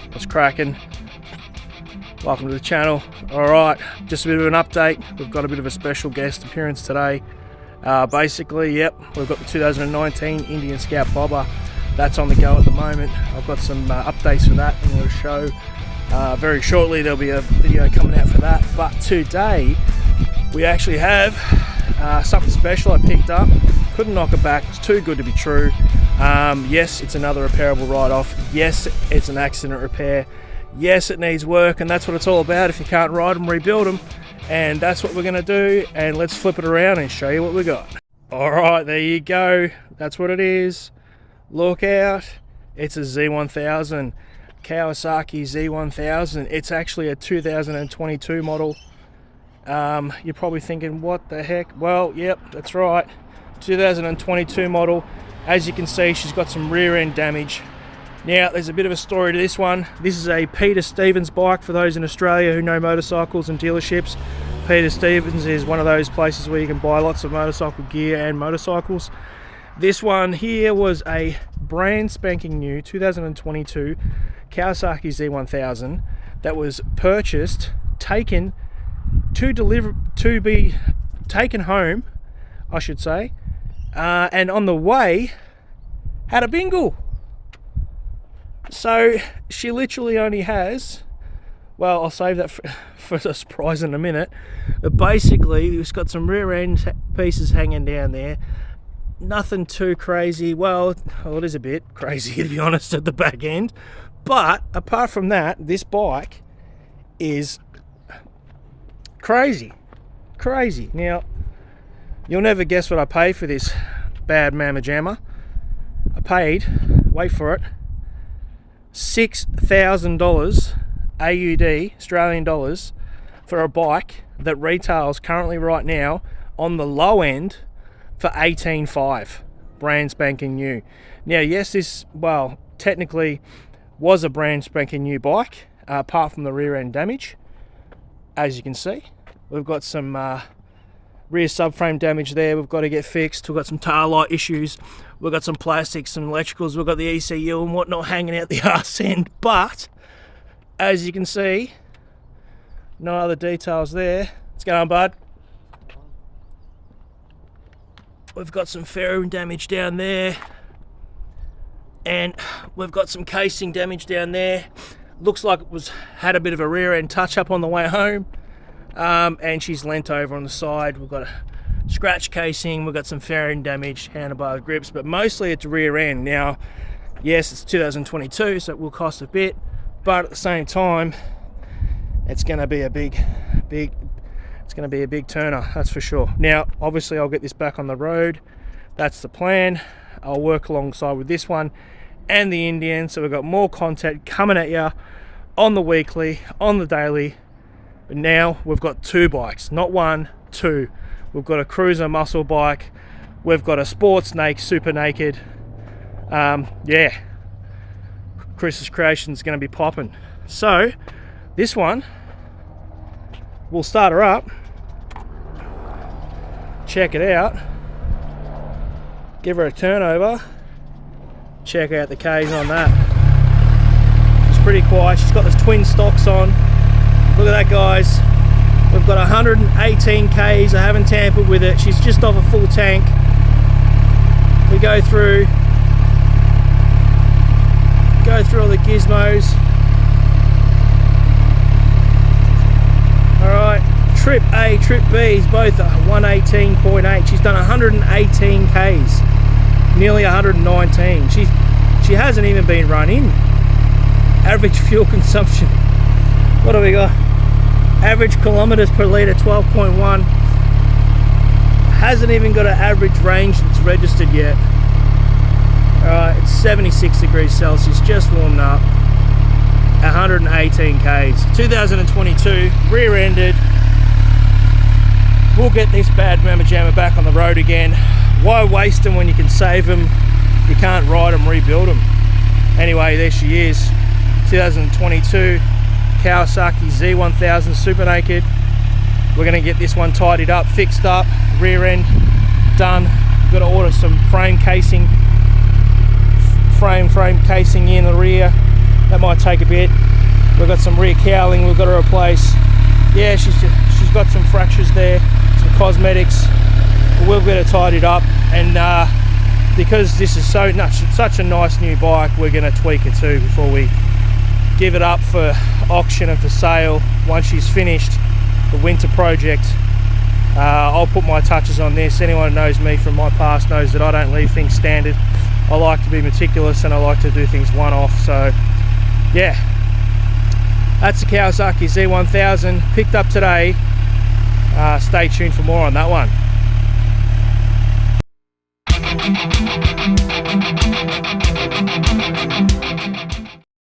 What's cracking? Welcome to the channel. Alright, just a bit of an update. We've got a bit of a special guest appearance today. Basically, yep, we've got the 2019 Indian Scout Bobber. That's on the go at the moment. I've got some updates for that I'm going to show. Very shortly there'll be a video coming out for that. But today we actually have something special I picked up. Couldn't knock it back. It's too good to be true. Yes, it's another repairable write-off. Yes, it's an accident repair. Yes, it needs work, and that's what it's all about. If you can't ride them, rebuild them. And that's what we're going to do. And let's flip it around and show you what we got. Alright, there you go. That's what it is. Look out. It's a Z1000. Kawasaki Z1000. It's actually a 2022 model. You're probably thinking, what the heck? Well, yep, that's right. 2022 model. As you can see, she's got some rear end damage. Now, there's a bit of a story to this one. This is a Peter Stevens bike for those in Australia who know motorcycles and dealerships. Peter Stevens is one of those places where you can buy lots of motorcycle gear and motorcycles. This one here was a brand spanking new 2022 Kawasaki Z1000 that was purchased, taken to be taken home, I should say, and on the way had a bingle. So she literally only has, well, I'll save that for the surprise in a minute, but basically it's got some rear end pieces hanging down there. Nothing too crazy. Well, it is a bit crazy to be honest at the back end, but apart from that, this bike is crazy. Now, you'll never guess what I paid for this bad mamma jamma. I paid, wait for it, $6,000 AUD, Australian dollars, for a bike that retails currently right now on the low end for $18,500, brand spanking new. Now, yes, this, well, technically was a brand spanking new bike, apart from the rear end damage. As you can see, we've got some rear subframe damage there we've got to get fixed. We've got some tail light issues. We've got some plastics, some electricals. We've got the ECU and whatnot hanging out the arse end. But, as you can see, no other details there. What's going on, bud? We've got some fairing damage down there. And we've got some casing damage down there. Looks like it had a bit of a rear end touch up on the way home. And she's leant over on the side. We've got a scratch casing, we've got some fairing damage, handlebar grips, but mostly it's rear end. Now, yes, it's 2022, so it will cost a bit, but at the same time, it's going to be a big turner, that's for sure. Now, obviously, I'll get this back on the road. That's the plan. I'll work alongside with this one and the Indian, so we've got more content coming at you on the weekly, on the daily. But now we've got two bikes, not one, two. We've got a cruiser muscle bike. We've got a sports super naked. Yeah, Chris's creation is going to be popping. So this one, we'll start her up, check it out, give her a turnover, check out the K's on that. It's pretty quiet. She's got those twin stocks on. Look at that, guys. We've got 118 Ks. I haven't tampered with it. She's just off a full tank. We go through all the gizmos. Alright, trip A, trip B is both 118.8. She's done 118 Ks, nearly 119. She hasn't even been run in. Average fuel consumption. What have we got? Average kilometers per litre, 12.1. Hasn't even got an average range that's registered yet. Alright, it's 76 degrees Celsius, just warmed up. 118 Ks. 2022, rear-ended. We'll get this bad mamma jamma back on the road again. Why waste them when you can save them? You can't ride them, rebuild them. Anyway, there she is. 2022 Kawasaki Z1000 Super Naked. We're going to get this one tidied up, fixed up, rear end done. We've got to order some frame casing frame casing in the rear. That might take a bit. We've got some rear cowling we've got to replace. Yeah, she's got some fractures there, some cosmetics. We'll get it tidied up, and because this is such a nice new bike, we're going to tweak it too before we give it up for auction and for sale. Once she's finished the winter project, I'll put my touches on this. Anyone who knows me from my past knows that I don't leave things standard. I like to be meticulous, and I like to do things one-off. So yeah, that's the Kawasaki Z1000, picked up today. Stay tuned for more on that one.